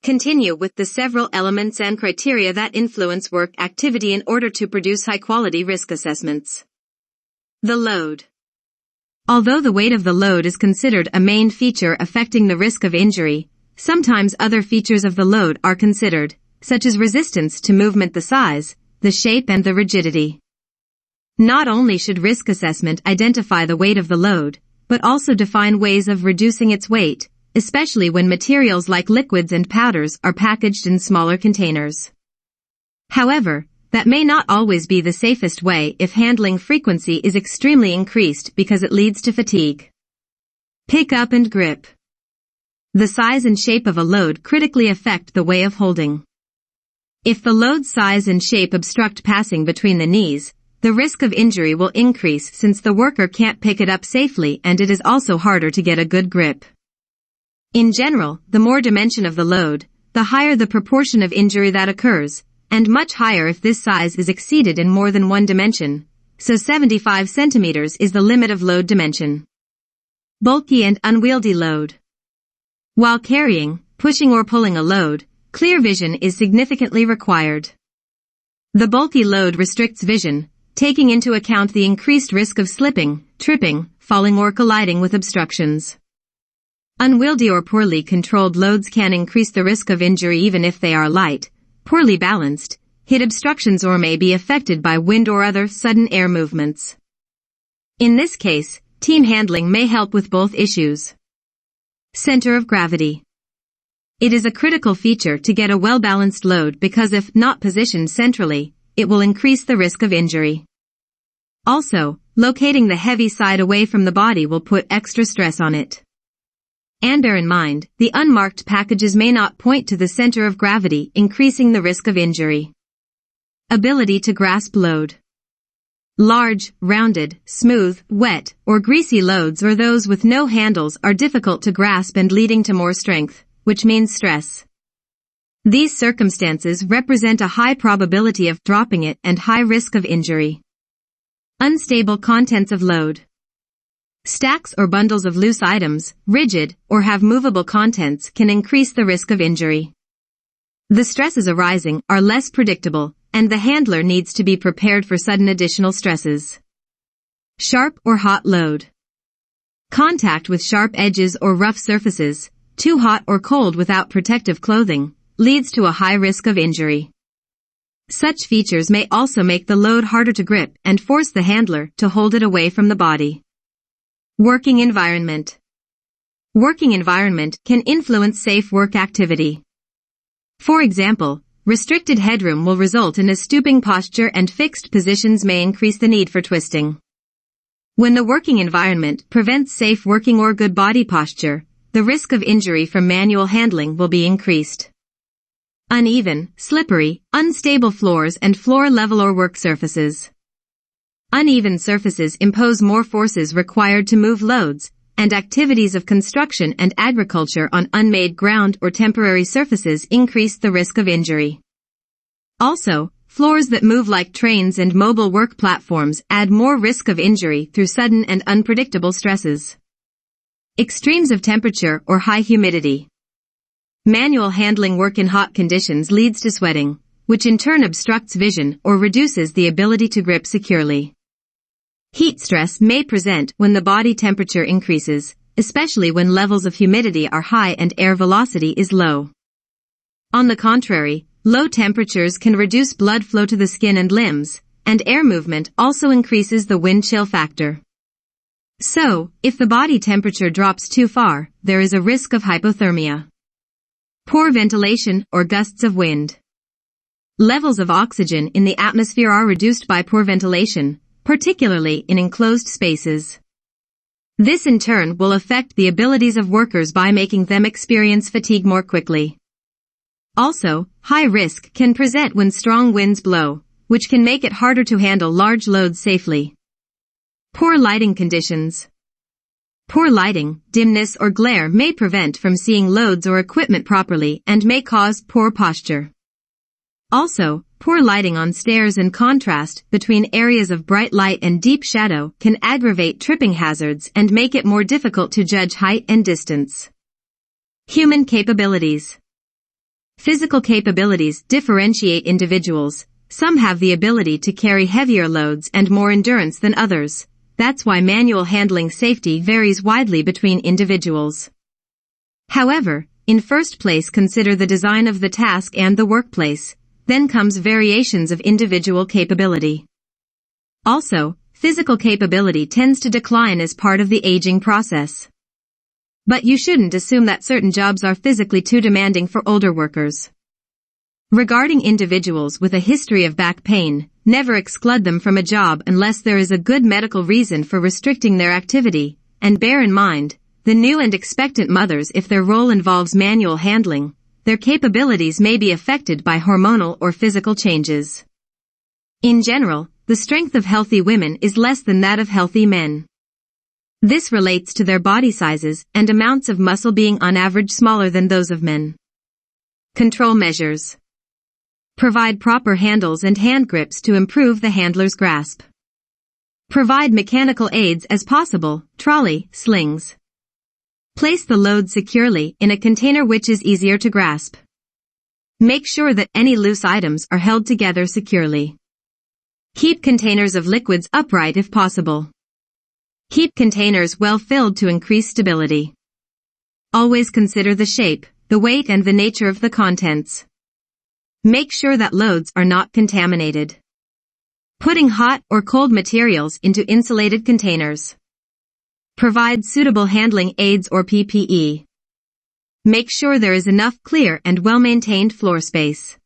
continue with the several elements and criteria that influence work activity in order to produce high-quality risk assessments. The load. Although the weight of the load is considered a main feature affecting the risk of injury, sometimes other features of the load are considered, such as resistance to movement, the size, the shape, and the rigidity. Not only should risk assessment identify the weight of the load, but also define ways of reducing its weight, especially when materials like liquids and powders are packaged in smaller containers. However, that may not always be the safest way if handling frequency is extremely increased because it leads to fatigue. Pick up and grip. The size and shape of a load critically affect the way of holding. If the load's size and shape obstruct passing between the knees, the risk of injury will increase since the worker can't pick it up safely, and it is also harder to get a good grip. In general, the more dimension of the load, the higher the proportion of injury that occurs, and much higher if this size is exceeded in more than one dimension, so 75 centimeters is the limit of load dimension. Bulky and unwieldy load. While carrying, pushing or pulling a load, clear vision is significantly required. The bulky load restricts vision, taking into account the increased risk of slipping, tripping, falling or colliding with obstructions. Unwieldy or poorly controlled loads can increase the risk of injury even if they are light, poorly balanced, hit obstructions, or may be affected by wind or other sudden air movements. In this case, team handling may help with both issues. Center of gravity. It is a critical feature to get a well-balanced load because if not positioned centrally, it will increase the risk of injury. Also, locating the heavy side away from the body will put extra stress on it. And bear in mind, the unmarked packages may not point to the center of gravity, increasing the risk of injury. Ability to grasp load. Large, rounded, smooth, wet, or greasy loads or those with no handles are difficult to grasp and leading to more strength, which means stress. These circumstances represent a high probability of dropping it and high risk of injury. Unstable contents of load. Stacks or bundles of loose items, rigid, or have movable contents can increase the risk of injury. The stresses arising are less predictable, and the handler needs to be prepared for sudden additional stresses. Sharp or hot load. Contact with sharp edges or rough surfaces, too hot or cold without protective clothing, leads to a high risk of injury. Such features may also make the load harder to grip and force the handler to hold it away from the body. Working environment. Working environment can influence safe work activity. For example, restricted headroom will result in a stooping posture, and fixed positions may increase the need for twisting. When the working environment prevents safe working or good body posture, the risk of injury from manual handling will be increased. Uneven, slippery, unstable floors and floor level or work surfaces. Uneven surfaces impose more forces required to move loads, and activities of construction and agriculture on unmade ground or temporary surfaces increase the risk of injury. Also, floors that move like trains and mobile work platforms add more risk of injury through sudden and unpredictable stresses. Extremes of temperature or high humidity. Manual handling work in hot conditions leads to sweating, which in turn obstructs vision or reduces the ability to grip securely. Heat stress may present when the body temperature increases, especially when levels of humidity are high and air velocity is low. On the contrary, low temperatures can reduce blood flow to the skin and limbs, and air movement also increases the wind chill factor. So, if the body temperature drops too far, there is a risk of hypothermia. Poor ventilation or gusts of wind. Levels of oxygen in the atmosphere are reduced by poor ventilation, particularly in enclosed spaces. This in turn will affect the abilities of workers by making them experience fatigue more quickly. Also, high risk can present when strong winds blow, which can make it harder to handle large loads safely. Poor lighting conditions. Poor lighting, dimness or glare may prevent from seeing loads or equipment properly and may cause poor posture. Also, poor lighting on stairs and contrast between areas of bright light and deep shadow can aggravate tripping hazards and make it more difficult to judge height and distance. Human capabilities. Physical capabilities differentiate individuals. Some have the ability to carry heavier loads and more endurance than others. That's why manual handling safety varies widely between individuals. However, in first place consider the design of the task and the workplace. Then comes variations of individual capability. Also, physical capability tends to decline as part of the aging process. But you shouldn't assume that certain jobs are physically too demanding for older workers. Regarding individuals with a history of back pain, never exclude them from a job unless there is a good medical reason for restricting their activity, and bear in mind, the new and expectant mothers, if their role involves manual handling, their capabilities may be affected by hormonal or physical changes. In general, the strength of healthy women is less than that of healthy men. This relates to their body sizes and amounts of muscle being on average smaller than those of men. Control measures. Provide proper handles and hand grips to improve the handler's grasp. Provide mechanical aids as possible, trolley, slings. Place the load securely in a container which is easier to grasp. Make sure that any loose items are held together securely. Keep containers of liquids upright if possible. Keep containers well filled to increase stability. Always consider the shape, the weight and the nature of the contents. Make sure that loads are not contaminated. Putting hot or cold materials into insulated containers. Provide suitable handling aids or PPE. Make sure there is enough clear and well-maintained floor space.